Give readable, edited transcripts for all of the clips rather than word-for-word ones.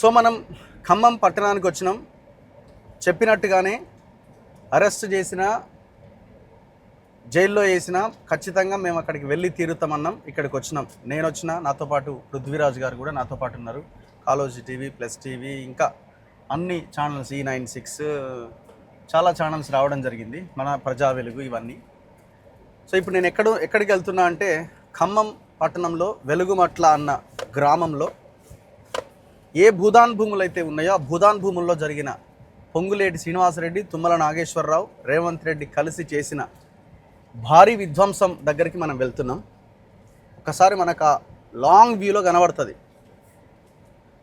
So మనం ఖమ్మం పట్టణానికి వచ్చినాం. చెప్పినట్టుగానే అరెస్ట్ చేసిన, జైల్లో వేసినా ఖచ్చితంగా మేము అక్కడికి వెళ్ళి తీరుతామన్నాం. ఇక్కడికి వచ్చినాం. నేను వచ్చిన, నాతో పాటు పృథ్వీరాజ్ గారు కూడా నాతో పాటు ఉన్నారు. కాలోజీ టీవీ, ప్లస్ టీవీ, ఇంకా అన్ని ఛానల్స్, E96 చాలా ఛానల్స్ రావడం జరిగింది, మన ప్రజా వెలుగు ఇవన్నీ. సో ఇప్పుడు నేను ఎక్కడికి వెళ్తున్నా అంటే ఖమ్మం పట్టణంలో వెలుగుమట్ల అన్న గ్రామంలో ఏ భూదాన్ భూములు అయితే ఉన్నాయో ఆ భూదాన్ భూముల్లో జరిగిన పొంగులేటి శ్రీనివాసరెడ్డి, తుమ్మల నాగేశ్వరరావు, రేవంత్ రెడ్డి కలిసి చేసిన భారీ విధ్వంసం దగ్గరికి మనం వెళ్తున్నాం. ఒకసారి మనకు ఆ లాంగ్ వ్యూలో కనబడుతుంది.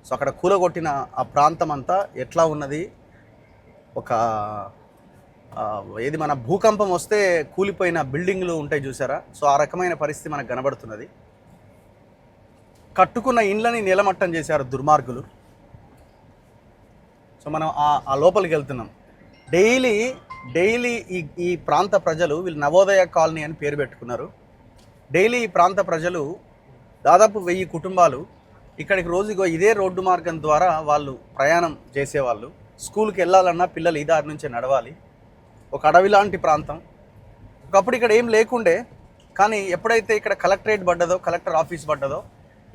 సో అక్కడ కూలగొట్టిన ఆ ప్రాంతం అంతా ఎట్లా ఉన్నది, ఒక ఏది మన భూకంపం వస్తే కూలిపోయిన బిల్డింగ్లు ఉంటాయి చూసారా, సో ఆ రకమైన పరిస్థితి మనకు కనబడుతున్నది. కట్టుకున్న ఇండ్లని నీలమట్టం చేశారు దుర్మార్గులు. సో మనం ఆ లోపలికి వెళ్తున్నాం. డైలీ ఈ ప్రాంత ప్రజలు, వీళ్ళు నవోదయ కాలనీ అని పేరు పెట్టుకున్నారు. డైలీ ఈ ప్రాంత ప్రజలు దాదాపు 1000 కుటుంబాలు ఇక్కడికి రోజుగా ఇదే రోడ్డు మార్గం ద్వారా వాళ్ళు ప్రయాణం చేసేవాళ్ళు. స్కూల్కి వెళ్ళాలన్నా పిల్లలు ఈ దారి నుంచే నడవాలి. ఒక అడవి లాంటి ప్రాంతం. ఒకప్పుడు ఇక్కడ ఏం లేకుండే, కానీ ఎప్పుడైతే ఇక్కడ కలెక్టరేట్ పడ్డదో, కలెక్టర్ ఆఫీస్ పడ్డదో,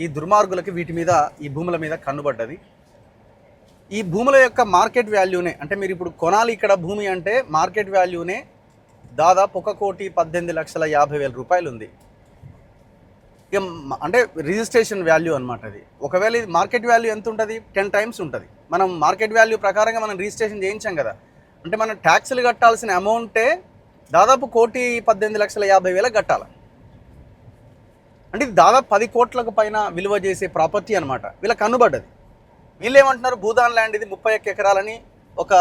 ఈ దుర్మార్గులకి వీటి మీద, ఈ భూముల మీద కన్నుబడ్డది. ఈ భూముల యొక్క మార్కెట్ వాల్యూనే, అంటే మీరు ఇప్పుడు కొనాలి ఇక్కడ భూమి అంటే మార్కెట్ వాల్యూనే దాదాపు 1,18,50,000 రూపాయలు ఉంది. ఇక అంటే రిజిస్ట్రేషన్ వాల్యూ అనమాట అది. ఒకవేళ ఇది మార్కెట్ వాల్యూ ఎంత ఉంటుంది, 10 టైమ్స్ ఉంటుంది. మనం మార్కెట్ వాల్యూ ప్రకారంగా మనం రిజిస్ట్రేషన్ చేయించాం కదా, అంటే మనం ట్యాక్సులు కట్టాల్సిన అమౌంటే దాదాపు 1,18,50,000 కట్టాలి. అంటే ఇది దాదాపు 10 కోట్లకు పైన విలువ చేసే ప్రాపర్టీ అనమాట. వీళ్ళకి కన్నుబడ్డది. వీళ్ళు ఏమంటున్నారు, భూదాన్ ల్యాండ్ ఇది 31 ఎకరాలని ఒక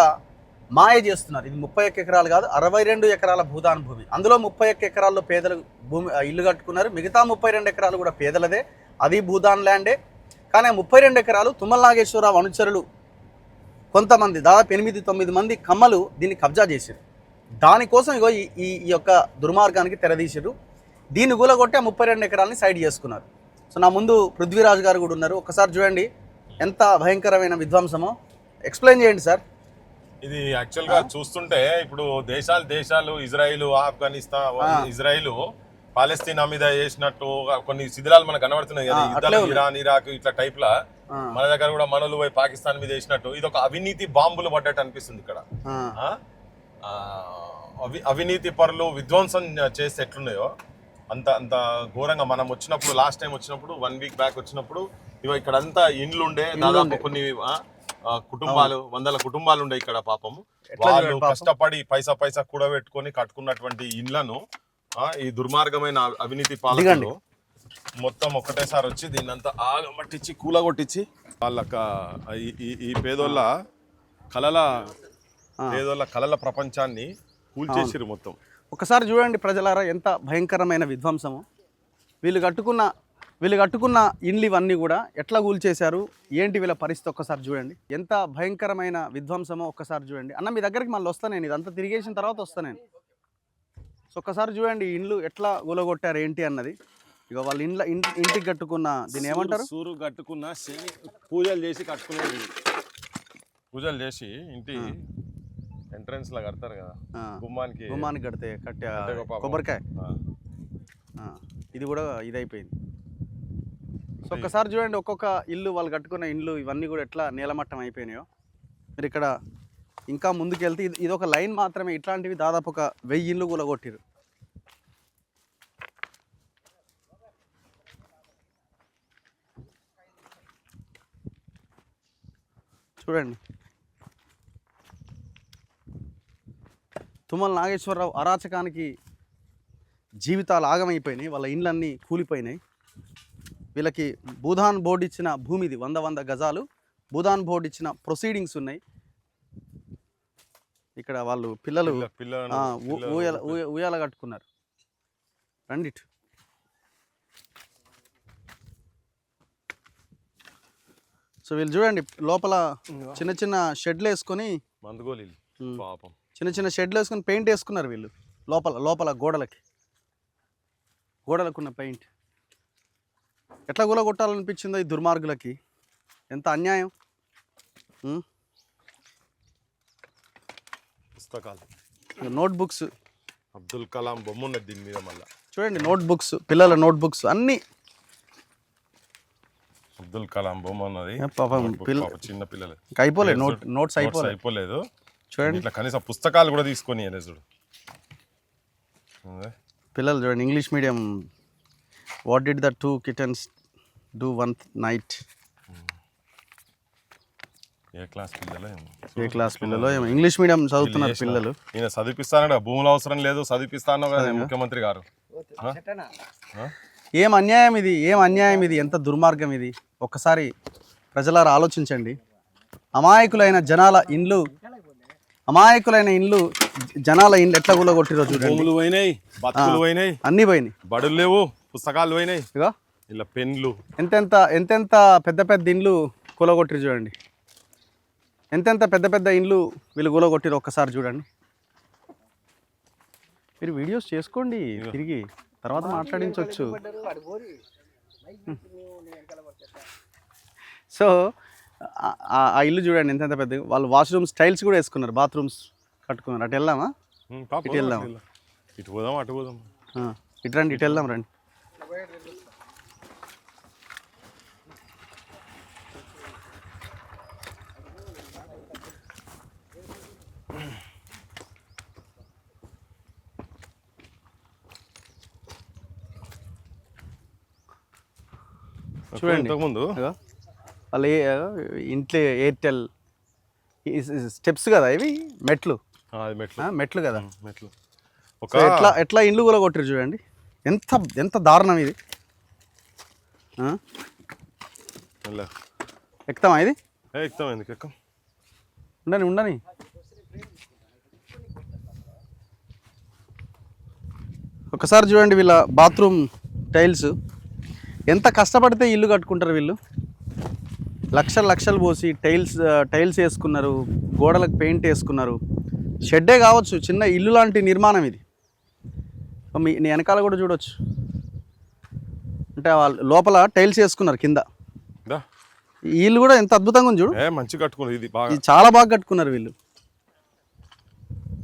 మాయ చేస్తున్నారు. ఇది 31 ఎకరాలు కాదు, 62 ఎకరాల భూదాన్ భూమి. అందులో 31 ఎకరాల్లో పేదలు భూమి ఇల్లు కట్టుకున్నారు. మిగతా 32 ఎకరాలు కూడా పేదలదే, అది భూదాన్ ల్యాండే. కానీ 32 ఎకరాలు తుమ్మల నాగేశ్వరరావు అనుచరులు కొంతమంది, దాదాపు 8-9 మంది కమ్మలు దీన్ని కబ్జా చేశారు. దానికోసం ఇగో ఈ యొక్క దుర్మార్గానికి తెరదీశారు. దీన్ని గూలగొట్టి ఆ 32 ఎకరాలని సైడ్ చేసుకున్నారు. సో నా ముందు పృథ్వీరాజ్ గారు కూడా ఉన్నారు. ఒకసారి చూడండి ఎంత భయంకరమైన విధ్వంసమో. ఎక్స్ప్లెయిన్ చేయండి సార్. ఇది యాక్చువల్గా చూస్తుంటే ఇప్పుడు దేశాలు ఇజ్రాయిల్, ఆఫ్ఘనిస్తాన్, ఇజ్రాయిల్ పాలస్తీనా మీద చేసినట్టు కొన్ని శిథిలాలు మనకు కనబడుతున్నాయి కదా, యుద్ధాలు ఇరాన్, ఇరాక్ ఇట్లా టైప్ లా మన దగ్గర కూడా మనలు పోయి పాకిస్తాన్ మీద వేసినట్టు ఇది ఒక అవినీతి బాంబులు పడ్డట్టు అనిపిస్తుంది ఇక్కడ. అవినీతి పరులు విధ్వంసం చేస్తే ఎట్లున్నాయో అంత ఘోరంగా. మనం వచ్చినప్పుడు, లాస్ట్ టైం వచ్చినప్పుడు 1 వీక్ బ్యాక్ వచ్చినప్పుడు ఇక్కడ అంతా ఇండ్లు ఉండే, దాదాపు కొన్ని కుటుంబాలు, 100 కుటుంబాలు ఉండే ఇక్కడ. పాపము వాళ్ళు కష్టపడి పైసా కూడబెట్టుకొని కట్టుకున్నటువంటి ఇండ్లను ఈ దుర్మార్గమైన అవినీతి పాలకులు మొత్తం ఒక్కటేసారి వచ్చి దీన్నంతా ఆగమట్టించి కూలగొట్టించి వాళ్ళక ఈ పేదోళ్ళ కలల ప్రపంచాన్ని కూల్చేసిరు మొత్తం. ఒకసారి చూడండి ప్రజలారా, ఎంత భయంకరమైన విధ్వంసము. వీళ్ళు కట్టుకున్న ఇండ్లు ఇవన్నీ కూడా ఎట్లా కూల్చేశారు, ఏంటి వీళ్ళ పరిస్థితి ఒక్కసారి చూడండి. ఎంత భయంకరమైన విధ్వంసమో ఒక్కసారి చూడండి. అన్న మీ దగ్గరికి మళ్ళీ వస్తాను నేను, ఇదంతా తిరిగేసిన తర్వాత వస్తాను నేను. సో ఒక్కసారి చూడండి ఇండ్లు ఎట్లా కూలగొట్టారు ఏంటి అన్నది. ఇక వాళ్ళ ఇంటికి కట్టుకున్న, దీన్ని ఏమంటారు, సూరు కట్టుకున్న పూజలు చేసి కట్టుకునేది. పూజలు చేసి ఇంటి ఎంట్రన్స్ లా కడతారు కదా, గుమ్మానికి కట్టే కొబ్బరికాయ, ఇది కూడా ఇదైపోయింది. సో ఒక్కసారి చూడండి ఒక్కొక్క ఇల్లు, వాళ్ళు కట్టుకున్న ఇండ్లు ఇవన్నీ కూడా ఎట్లా నీలమట్టం అయిపోయినాయో. మీరు ఇక్కడ ఇంకా ముందుకెళ్తే ఇది ఒక లైన్ మాత్రమే, ఇట్లాంటివి దాదాపు ఒక 1000 ఇల్లు కూడా కొట్టిరు. చూడండి తుమ్మల నాగేశ్వరరావు అరాచకానికి జీవితాలు ఆగమైపోయినాయి, వాళ్ళ ఇండ్లన్నీ కూలిపోయినాయి. వీళ్ళకి భూదాన్ బోర్డు ఇచ్చిన భూమి ఇది, 100 గజాలు భూదాన్ బోర్డు ఇచ్చిన ప్రొసీడింగ్స్ ఉన్నాయి. ఇక్కడ వాళ్ళు పిల్లలు ఊయాల కట్టుకున్నారు. రండి. సో వీళ్ళు చూడండి లోపల చిన్న షెడ్లు వేసుకొని, చిన్న షెడ్లు వేసుకొని పెయింట్ వేసుకున్నారు వీళ్ళు. లోపల గోడలకున్న పెయింట్. ఎట్లా కూలగొట్టాలనిపించిందో ఈ దుర్మార్గులకి. ఎంత అన్యాయం. పుస్తకాలు, నోట్ బుక్స్, అబ్దుల్ కలాం బొమ్మ ఉన్నది దీని మీద. మళ్ళీ చూడండి నోట్ బుక్స్, పిల్లల నోట్ బుక్స్ అన్నీ. అబ్దుల్ కలాం బొమ్మ ఉన్నది. పాపం చిన్న పిల్లలు అయిపోలేదు, నోట్స్ అయిపోలేదు. చూడండి ఇట్లా కనీసం పుస్తకాలు కూడా తీసుకొని చూడు పిల్లలు. చూడండి English medium. What did the 2 kittens do one night? A class పిల్లలు ఏమో ఇంగ్లీష్ మీడియం చదువుతున్నారు పిల్లలు. ఈయన చదివిస్తానడా? భూములు అవసరం లేదు, చదివిస్తాను కదా ముఖ్యమంత్రి గారు. ఏం అన్యాయం ఇది, ఏం అన్యాయం ఇది, ఎంత దుర్మార్గం ఇది. ఒక్కసారి ప్రజలారా ఆలోచించండి. అమాయకులైన జనాల ఇండ్లు జనాల ఇండ్లు ఎట్లా కూలగొట్టిరో చూడండి. భూములు పోయినాయి, బతుకులు పోయినాయి, అన్నీ పోయినాయి. బడులు లేవు, పుస్తకాలు పోయినాయి, ఇగో ఇలా పెన్లు. ఎంతెంత పెద్ద ఇండ్లు కూలగొట్టిరు చూడండి. ఎంతెంత పెద్ద ఇండ్లు వీళ్ళు కూలగొట్టిరు ఒక్కసారి చూడండి. మీరు వీడియోస్ చేసుకోండి తిరిగి, తర్వాత మాట్లాడించవచ్చు. సో ఆ ఇల్లు చూడండి ఎంతెంత పెద్ద. వాళ్ళు వాష్రూమ్స్ టైల్స్ కూడా వేసుకున్నారు, బాత్రూమ్స్ కట్టుకున్నారు. అటు వెళ్దామా? ఇటు వెళ్దాం. ఇటు పోదాం, అటు పోదాం. ఇటు రండి, ఇటు వెళ్దాం రండి. చూడండి ముందు వాళ్ళ ఇంట్లో ఎయిర్టెల్ స్టెప్స్ కదా ఇవి, మెట్లు కదా మెట్లు. ఎట్లా ఇండ్లు కూడా కొట్టారు చూడండి. ఎంత దారుణం ఇది. ఎక్కుతామా ఇది? ఉండని ఒకసారి చూడండి వీళ్ళ బాత్రూమ్ టైల్స్. ఎంత కష్టపడితే ఇల్లు కట్టుకుంటారు వీళ్ళు. లక్షలు పోసి టైల్స్ వేసుకున్నారు, గోడలకు పెయింట్ వేసుకున్నారు. షెడ్డే కావచ్చు, చిన్న ఇల్లు లాంటి నిర్మాణం ఇది. నీ వెనకాల కూడా చూడవచ్చు. అంటే వాళ్ళు లోపల టైల్స్ వేసుకున్నారు కింద. ఈ ఇల్లు కూడా ఎంత అద్భుతంగా ఉంది చూడు. మంచి కట్టుకున్నారు, ఇది చాలా బాగా కట్టుకున్నారు వీళ్ళు.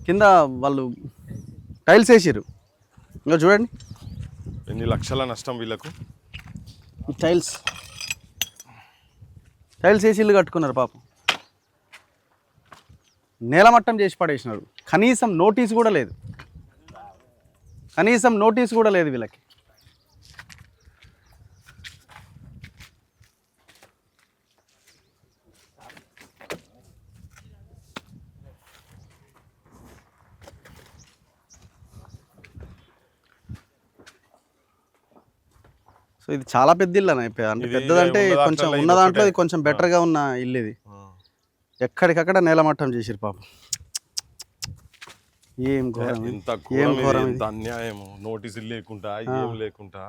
కింద వాళ్ళు టైల్స్ వేసారు. ఇంకా చూడండి ఎన్ని లక్షల నష్టం వీళ్ళకు. టైల్స్ వేసి ఇల్లు కట్టుకున్నారు పాపం. నేలమట్టం చేసి పడేసినారు. కనీసం నోటీస్ కూడా లేదు వీళ్ళకి. సో ఇది చాలా పెద్ద ఇల్లు అంటే పెద్దదంటే కొంచెం ఉన్న దాంట్లో ఇది కొంచెం బెటర్గా ఉన్న ఇల్లు ఇది. ఎక్కడికక్కడ నేలమట్టం చేసిరు పాపం. ఏం ఘోరం, ఏం ఘోరం, అన్యాయం. నోటీసులు లేకుండా ఏం లేకుండా.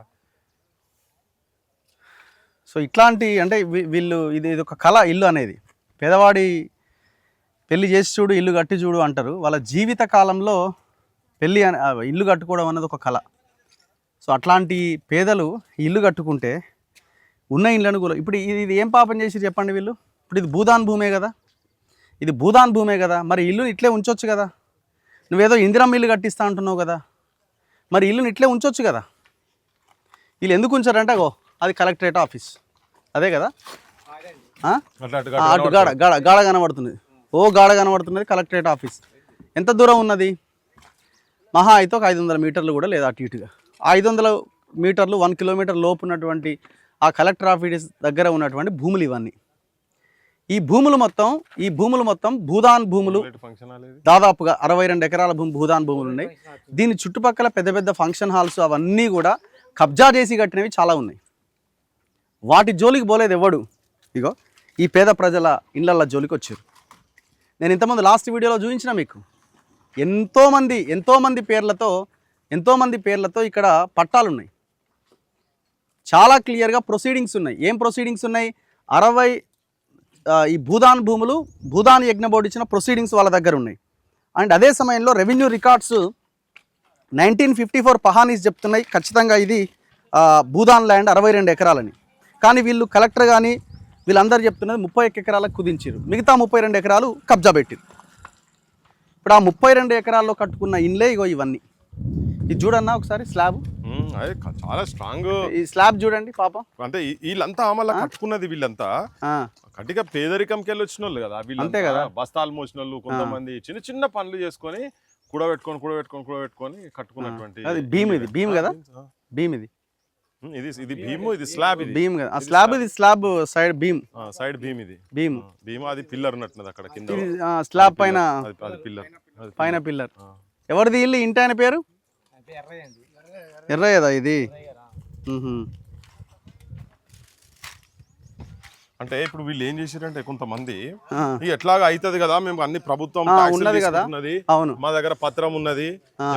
సో ఇట్లాంటి అంటే వీళ్ళు ఇది ఒక కళ ఇల్లు అనేది. పేదవాడి పెళ్లి చేసి చూడు, ఇల్లు కట్టి చూడు అంటారు. వాళ్ళ జీవిత కాలంలో ఇల్లు కట్టుకోవడం అనేది ఒక కళ. సో అట్లాంటి పేదలు ఇల్లు కట్టుకుంటే ఉన్న ఇళ్ళను కూడా ఇప్పుడు ఇది ఏం పాపం చేసి చెప్పండి వీళ్ళు. ఇప్పుడు ఇది భూదాన్ భూమే కదా, మరి ఇల్లుని ఇట్లే ఉంచొచ్చు కదా. నువ్వేదో ఇందిరమ్మ ఇల్లు కట్టిస్తా అంటున్నావు కదా, మరి ఇల్లుని ఇట్లే ఉంచొచ్చు కదా. వీళ్ళు ఎందుకు ఉంచారంటే అది కలెక్టరేట్ ఆఫీస్, అదే కదా. అటు గాడ కనబడుతున్నది, గాడ కనబడుతున్నది కలెక్టరేట్ ఆఫీస్. ఎంత దూరం ఉన్నది? మహా అయితే ఒక 500 మీటర్లు కూడా లేదు, అటు ఇటుగా. 500 మీటర్లు 1 కిలోమీటర్ లోపు ఉన్నటువంటి ఆ కలెక్టర్ ఆఫీస్ దగ్గర ఉన్నటువంటి భూములు ఇవన్నీ. ఈ భూములు మొత్తం భూదాన్ భూములు. దాదాపుగా 62 ఎకరాల భూదాన్ భూములు ఉన్నాయి. దీని చుట్టుపక్కల పెద్ద ఫంక్షన్ హాల్స్ అవన్నీ కూడా కబ్జా చేసి కట్టినవి చాలా ఉన్నాయి. వాటి జోలికి పోలేదు ఎవడు. ఇగో ఈ పేద ప్రజల ఇళ్ళ జోలికి వచ్చారు. నేను ఇంతకుముందు లాస్ట్ వీడియోలో చూపించిన మీకు ఎంతోమంది పేర్లతో ఇక్కడ పట్టాలు ఉన్నాయి. చాలా క్లియర్గా ప్రొసీడింగ్స్ ఉన్నాయి. ఏం ప్రొసీడింగ్స్ ఉన్నాయి? 60 ఈ భూదాన్ భూములు, భూదాన్ యజ్ఞ బోర్డు ఇచ్చిన ప్రొసీడింగ్స్ వాళ్ళ దగ్గర ఉన్నాయి. అండ్ అదే సమయంలో రెవెన్యూ రికార్డ్స్ 1954 పహానీస్ చెప్తున్నాయి ఖచ్చితంగా ఇది భూదాన్ ల్యాండ్ 62 ఎకరాలని. కానీ వీళ్ళు కలెక్టర్ కానీ వీళ్ళందరూ చెప్తున్నది 31 ఎకరాలకు కుదించారు, మిగతా 32 ఎకరాలు కబ్జా పెట్టారు. ఇప్పుడు ఆ 32 ఎకరాల్లో కట్టుకున్న ఇండ్లే ఇగో ఇవన్నీ. ఇది చూడన్నా ఒకసారి స్లాబ్, అదే చాలా స్ట్రాంగ్. ఈ స్లాబ్ చూడండి పాపం. అంటే వీళ్ళంతా మళ్ళీ కట్టుకున్నది వీళ్ళంతా కట్టిగా పేదరికంకి వెళ్ళి వచ్చిన వాళ్ళు కదా వీళ్ళు, అంతే కదా, బస్తాలు మోసిన వాళ్ళు, కొంతమంది చిన్న చిన్న పనులు చేసుకొని కూడబెట్టుకొని కట్టుకున్నటువంటి. అది భీమ్, ఇది భీమ్ కదా, భీమ్ ఇది, ఇది భీము, ఇది స్లాబ్, ఇది భీమ్ కదా, ఆ స్లాబ్, ఇది slab side beam, side beam, ఇది భీమ్, భీమ్ అది పిల్లర్ ఉన్నట్టున్నది అక్కడ కింద, స్లాబ్ పైన అది పిల్లర్, పైన పిల్లర్. ఎవరిది ఇల్లు, ఇంటి ఆయన పేరు ఎర్రయ్యదా ఇది? అంటే ఇప్పుడు వీళ్ళు ఏం చేశారంటే కొంతమంది ఎట్లాగా అవుతుంది కదా, మేము అన్ని ప్రభుత్వం ఉన్నది కదా, అవును, మా దగ్గర పత్రం ఉన్నది,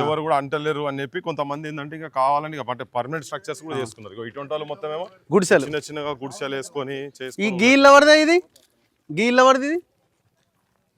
ఎవరు కూడా అంటలేరు అని చెప్పి కొంతమంది ఏంటంటే ఇంకా కావాలని అంటే పర్మనెంట్ స్ట్రక్చర్స్ కూడా చేసుకున్నారు. ఇటువంటి వాళ్ళు మొత్తం ఏమో గుడిసెలు, చిన్న చిన్నగా గుడిసెలు వేసుకొని ఈ గీళ్ళు ఎవరిదే, ఇది గీళ్ళు ఎవరిది?